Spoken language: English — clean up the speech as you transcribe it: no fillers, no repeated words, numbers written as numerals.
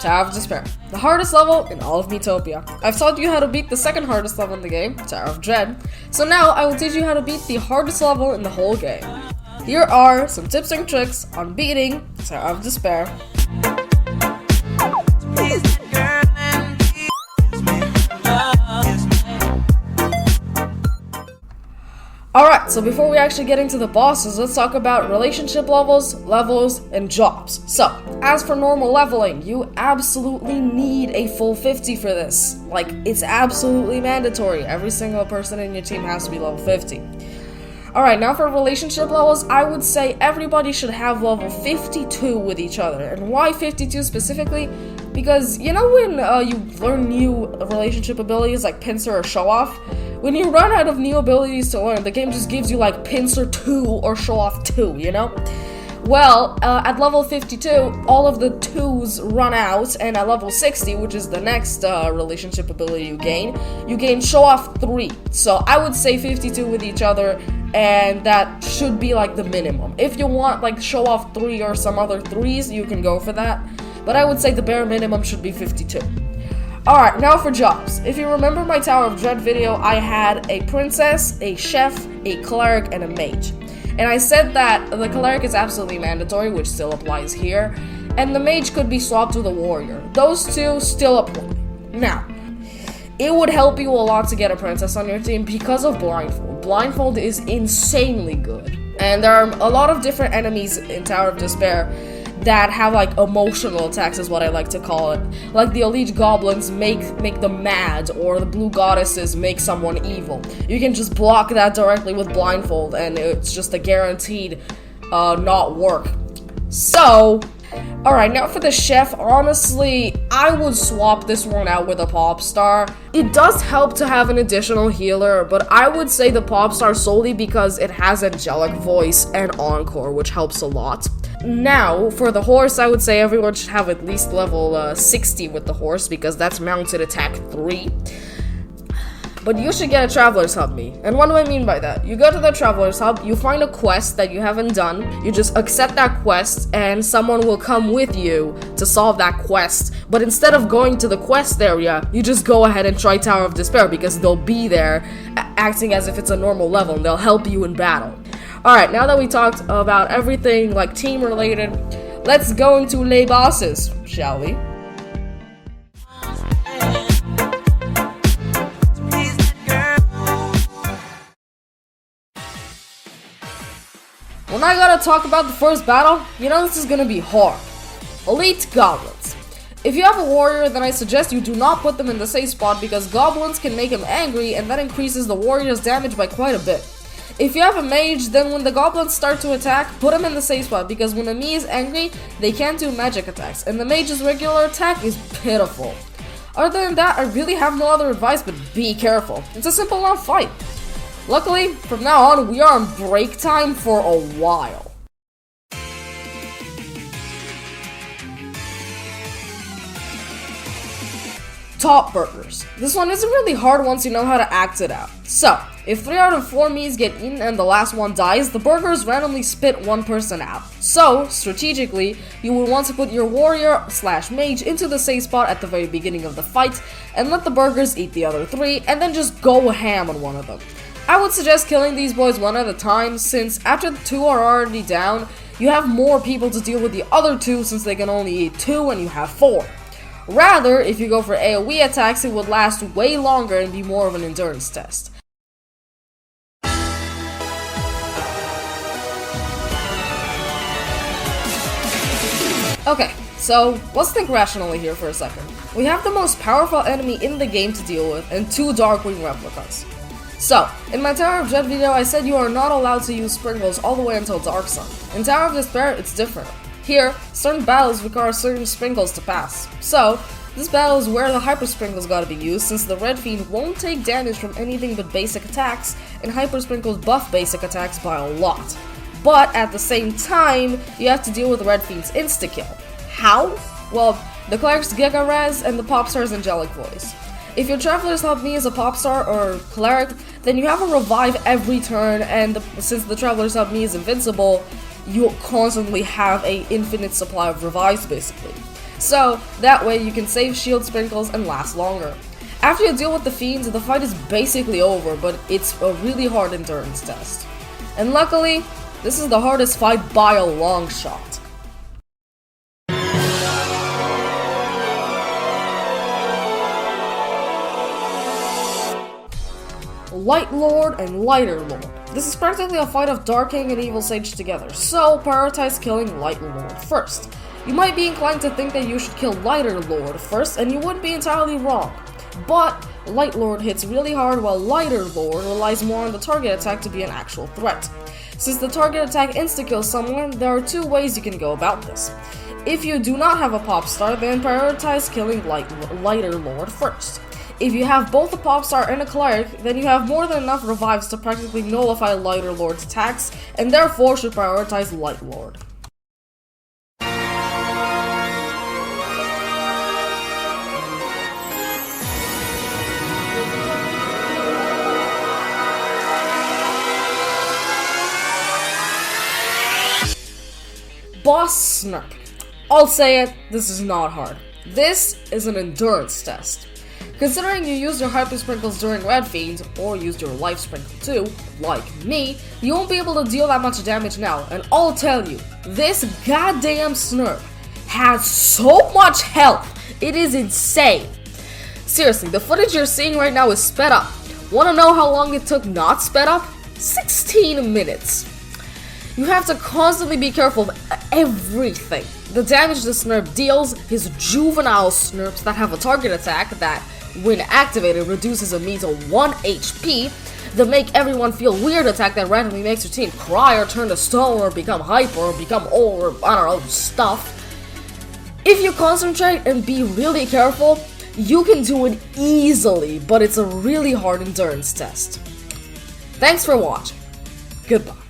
Tower of Despair, the hardest level in all of Miitopia. I've taught you how to beat the second hardest level in the game, Tower of Dread, so now I will teach you how to beat the hardest level in the whole game. Here are some tips and tricks on beating Tower of Despair. Alright, so before we actually get into the bosses, let's talk about relationship levels, and jobs. So, as for normal leveling, you absolutely need a full 50 for this. Like, it's absolutely mandatory. Every single person in your team has to be level 50. Alright, now for relationship levels, I would say everybody should have level 52 with each other. And why 52 specifically? Because, you know when you learn new relationship abilities like Pincer or Show Off? When you run out of new abilities to learn, the game just gives you like Pincer 2 or Show Off 2, you know? Well, at level 52, all of the 2s run out, and at level 60, which is the next relationship ability you gain Show Off 3. So I would say 52 with each other, and that should be like the minimum. If you want like Show Off 3 or some other 3s, you can go for that. But I would say the bare minimum should be 52. Alright, now for jobs. If you remember my Tower of Dread video, I had a princess, a chef, a cleric, and a mage. And I said that the cleric is absolutely mandatory, which still applies here, and the mage could be swapped with a warrior. Those two still apply. Now, it would help you a lot to get a princess on your team because of Blindfold. Blindfold is insanely good. And there are a lot of different enemies in Tower of Despair that have like emotional attacks is what I like to call it. Like the elite goblins make them mad, or the blue goddesses make someone evil. You can just block that directly with Blindfold and it's just a guaranteed not work. So, alright, now for the chef, honestly, I would swap this one out with a pop star. It does help to have an additional healer, but I would say the pop star solely because it has angelic voice and encore, which helps a lot. Now, for the horse, I would say everyone should have at least level 60 with the horse, because that's mounted attack 3. But you should get a Traveler's Hub me. And what do I mean by that? You go to the Traveler's Hub, you find a quest that you haven't done, you just accept that quest, and someone will come with you to solve that quest. But instead of going to the quest area, you just go ahead and try Tower of Despair, because they'll be there, acting as if it's a normal level, and they'll help you in battle. Alright, now that we talked about everything like team related, let's go into les bosses, shall we? When I gotta talk about the first battle, you know this is gonna be hard. Elite Goblins. If you have a warrior, then I suggest you do not put them in the safe spot, because goblins can make him angry, and that increases the warrior's damage by quite a bit. If you have a mage, then when the goblins start to attack, put them in the safe spot, because when a me is angry, they can't do magic attacks, and the mage's regular attack is pitiful. Other than that, I really have no other advice, but be careful. It's a simple enough fight. Luckily, from now on, we are on break time for a while. Top burgers. This one isn't really hard once you know how to act it out. So, if 3 out of 4 me's get eaten and the last one dies, the burgers randomly spit one person out. So, strategically, you would want to put your warrior/mage into the safe spot at the very beginning of the fight, and let the burgers eat the other 3, and then just go ham on one of them. I would suggest killing these boys one at a time, since after the 2 are already down, you have more people to deal with the other 2 since they can only eat 2 and you have 4. Rather, if you go for AoE attacks, it would last way longer and be more of an endurance test. Okay, so let's think rationally here for a second. We have the most powerful enemy in the game to deal with, and 2 Darkwing replicas. So, in my Tower of Dread video, I said you are not allowed to use sprinkles all the way until Dark Sun. In Tower of Despair, it's different. Here, certain battles require certain sprinkles to pass. So, this battle is where the Hyper Sprinkles gotta be used, since the Red Fiend won't take damage from anything but basic attacks, and Hyper Sprinkles buff basic attacks by a lot. But at the same time, you have to deal with the Red Fiend's insta-kill. How? Well, the Cleric's Giga Res and the Popstar's Angelic Voice. If your Traveler's Hub me is a Popstar or Cleric, then you have a revive every turn, and since the Traveler's Hub me is invincible, you'll constantly have an infinite supply of revives basically. So that way you can save shield sprinkles and last longer. After you deal with the fiends, the fight is basically over, but it's a really hard endurance test. And luckily, this is the hardest fight by a long shot. Light Lord and Lighter Lord. This is practically a fight of Dark King and Evil Sage together, so prioritize killing Light Lord first. You might be inclined to think that you should kill Lighter Lord first, and you wouldn't be entirely wrong. But Light Lord hits really hard while Lighter Lord relies more on the target attack to be an actual threat. Since the target attack insta-kills someone, there are two ways you can go about this. If you do not have a pop star, then prioritize killing Lighter Lord first. If you have both a pop star and a cleric, then you have more than enough revives to practically nullify Lighter Lord's attacks, and therefore should prioritize Light Lord. Boss Snurp. I'll say it, this is not hard. This is an endurance test. Considering you used your Hyper Sprinkles during Red Fiend, or used your Life Sprinkle too, like me, you won't be able to deal that much damage now, and I'll tell you, this goddamn Snurp has so much health, it is insane. Seriously, the footage you're seeing right now is sped up. Wanna know how long it took not sped up? 16 minutes. You have to constantly be careful of everything. The damage the Snurp deals, his juvenile Snurps that have a target attack that, when activated, reduces a Miito 1 HP, the make everyone feel weird attack that randomly makes your team cry or turn to stone or become hyper or become old or I don't know, stuff. If you concentrate and be really careful, you can do it easily, but it's a really hard endurance test. Thanks for watching. Goodbye.